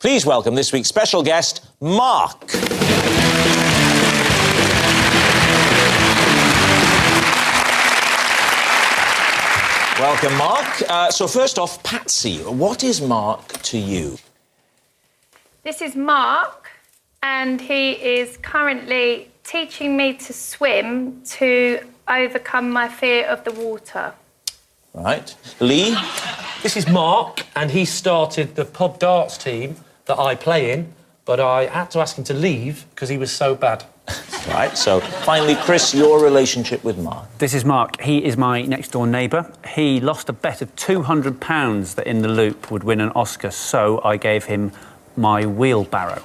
Please welcome this week's special guest, Mark. Welcome, Mark. So first off, Patsy, what is Mark to you? This is Mark, and he is currently teaching me to swim to overcome my fear of the water. Right. Lee? This is Mark, and he started the pub darts team that I play in, but I had to ask him to leave because he was so bad. Right, so finally, Chris, your relationship with Mark. This is Mark. He is my next-door neighbour. He lost a bet of £200 that In the Loop would win an Oscar, so I gave him my wheelbarrow.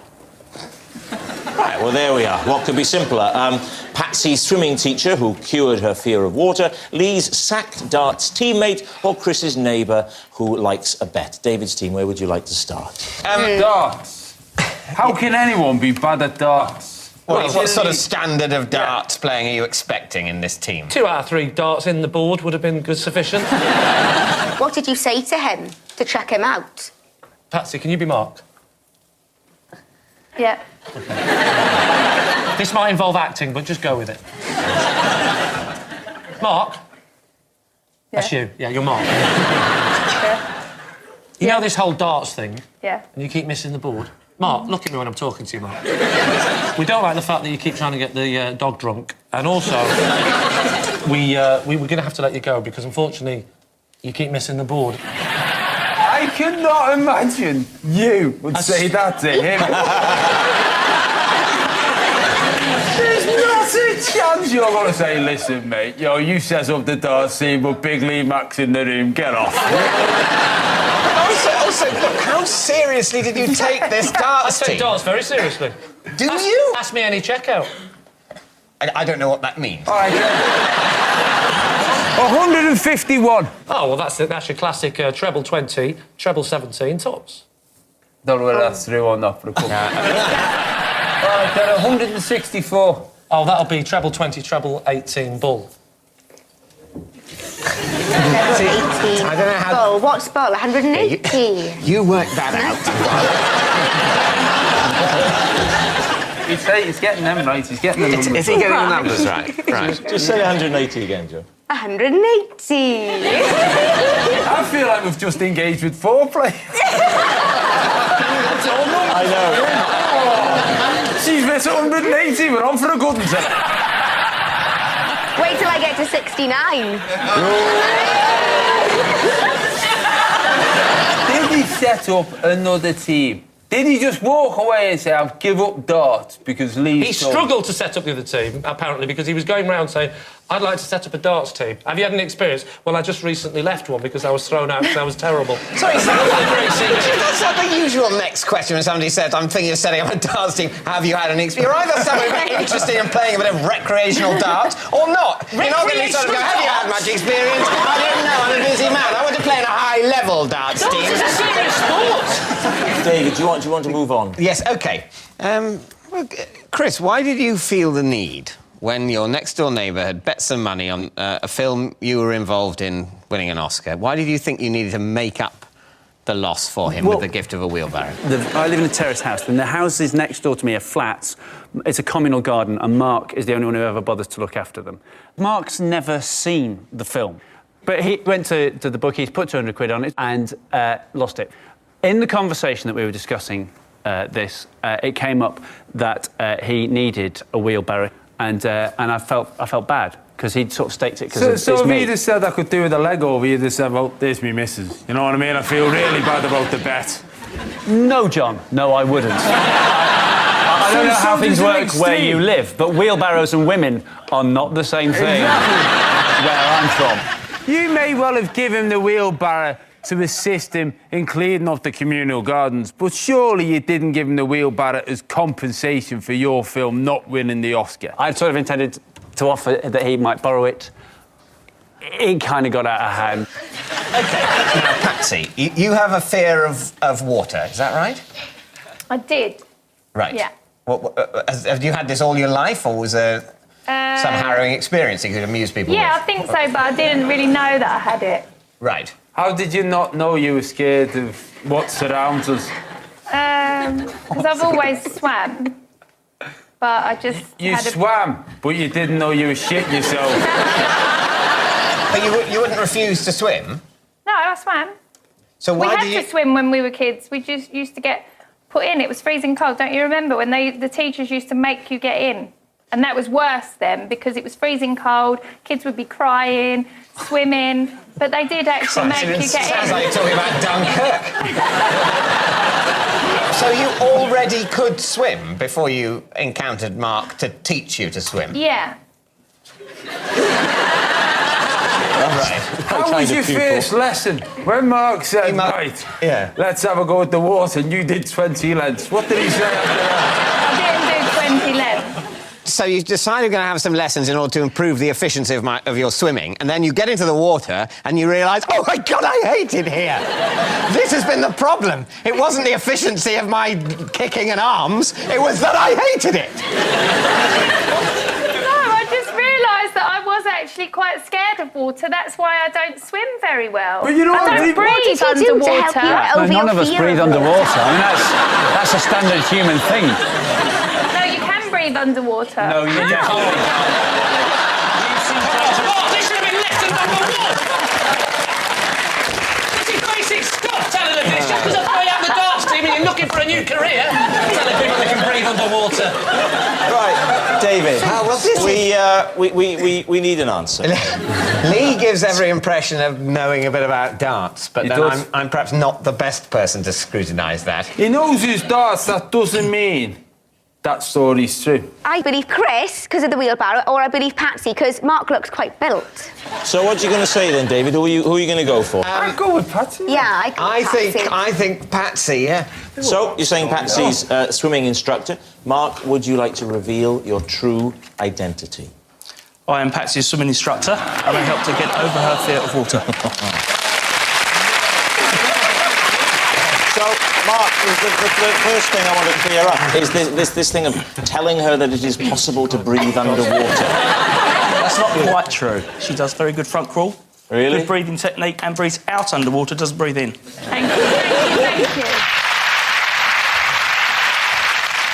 Right, well, there we are. What could be simpler? Patsy's swimming teacher who cured her fear of water, Lee's sacked darts teammate, or Chris's neighbour who likes a bet. David's team, where would you like to start? Darts. How can anyone be bad at darts? What sort of standard of darts playing are you expecting in this team? 2 out of 3 darts in the board would have been good sufficient. What did you say to him to check him out? Patsy, can you be Mark? Yeah. This might involve acting, but just go with it. Mark? Yeah. That's you. Yeah, you're Mark. Yeah. You know this whole darts thing? Yeah. And you keep missing the board? Mark, look at me when I'm talking to you, Mark. We don't like the fact that you keep trying to get the dog drunk. And also, we were going to have to let you go because, unfortunately, you keep missing the board. I cannot imagine you would say that to him. There's not a chance you're going to say, listen, mate, you set up the darts team, but Big Lee Mack's in the room, get off. Also, look, how seriously did you take this darts I take team? darts very seriously. Do you? Ask me any checkout. I don't know what that means. All right, 151. Oh, well, that's it. That's your classic treble 20, treble 17 tops. Don't know whether that's true or not for a couple. All right, then 164. Oh, that'll be treble 20, treble 18 bull. I don't know how... Bull. What's bull? 180. You worked that out. He's getting them right. He's getting the numbers. Is he getting the numbers right? Right. Just say 180 again, Joe. 180. I feel like we've just engaged with foreplay. I know. She's missed 180. We're on for a good one. Wait till I get to 69. Did he set up another team? Did he just walk away and say, I'll give up darts because Lee's... He struggled to set up the other team, apparently, because he was going round saying, I'd like to set up a darts team. Have you had any experience? Well, I just recently left one because I was thrown out because I was terrible. Sorry, that's not the usual next question when somebody says, I'm thinking of setting up a darts team. Have you had an experience? You're either someone interested in playing a bit of recreational darts or not. You're not going to sort of go, have you had much experience? I don't know, I'm a busy man. I want to play in a high-level darts team. It's a serious sport. David, do you want to move on? Yes, OK. Well, Chris, why did you feel the need, when your next-door neighbour had bet some money on a film you were involved in winning an Oscar, why did you think you needed to make up the loss for him with the gift of a wheelbarrow? I live in a terrace house, and the houses next door to me are flats. It's a communal garden, and Mark is the only one who ever bothers to look after them. Mark's never seen the film, but he went to the bookies, put 200 quid on it, and lost it. In the conversation that we were discussing it came up that he needed a wheelbarrow, and I felt bad because he'd sort of staked it because So if he'd have said I could do with a leg over, you'd have said, well, there's me missus. You know what I mean? I feel really bad about the bet. No, John. No, I wouldn't. I don't know how things work where you live, but wheelbarrows and women are not the same thing where I'm from. You may well have given him the wheelbarrow to assist him in clearing off the communal gardens, but surely you didn't give him the wheelbarrow as compensation for your film not winning the Oscar. I'd sort of intended to offer that he might borrow it. It kind of got out of hand. OK, now, Patsy, you have a fear of water, is that right? I did. Right. Yeah. Have you had this all your life, or was there some harrowing experience you could amuse people with? Yeah, I think so, but I didn't really know that I had it. Right. How did you not know you were scared of what surrounds us? Because I've always swam, but I just You swam, but you didn't know you were shitting yourself. But you wouldn't refuse to swim? No, I swam. So We why had do you... to swim when we were kids. We just used to get put in. It was freezing cold. Don't you remember when the teachers used to make you get in? And that was worse then because it was freezing cold. Kids would be crying, swimming, but they did actually make you get Sounds in. like you're talking about Dunkirk. So you already could swim before you encountered Mark to teach you to swim? Yeah. Right. How was your first lesson? When Mark said, right, yeah, let's have a go at the water, and you did 20 lengths. What did he say after that? I didn't do 20 lengths. So you decided you're going to have some lessons in order to improve the efficiency of your swimming, and then you get into the water and you realise, oh my God, I hate it here. This has been the problem. It wasn't the efficiency of my kicking and arms, it was that I hated it. No, I just realised that I was actually quite scared of water. That's why I don't swim very well. But you know I what? don't What breathe did you do to help you underwater. over None your of us fear breathe of underwater. water? I mean, that's a standard human thing. No, you can breathe underwater. No, you can't. Oh, this should have been lessons on the wall! This is basic stuff, telling them this. Just because I throw you out the darts team and you're looking for a new career, telling people they can breathe underwater. Right, David. We need an answer. Lee gives every impression of knowing a bit about darts, but He then does. I'm perhaps not the best person to scrutinise that. He knows his darts, that doesn't mean that story's true. I believe Chris, because of the wheelbarrow, or I believe Patsy, because Mark looks quite built. So what are you going to say then, David? Who are you going to go for? I'd go with Patsy. Yeah, I think Patsy, yeah. So you're saying Patsy's swimming instructor. Mark, would you like to reveal your true identity? I am Patsy's swimming instructor, and I help to get over her fear of water. So, Mark, the first thing I want to clear up is this thing of telling her that it is possible to breathe underwater. That's not quite true. She does very good front crawl. Really? Good breathing technique and breathes out underwater, doesn't breathe in. Thank you.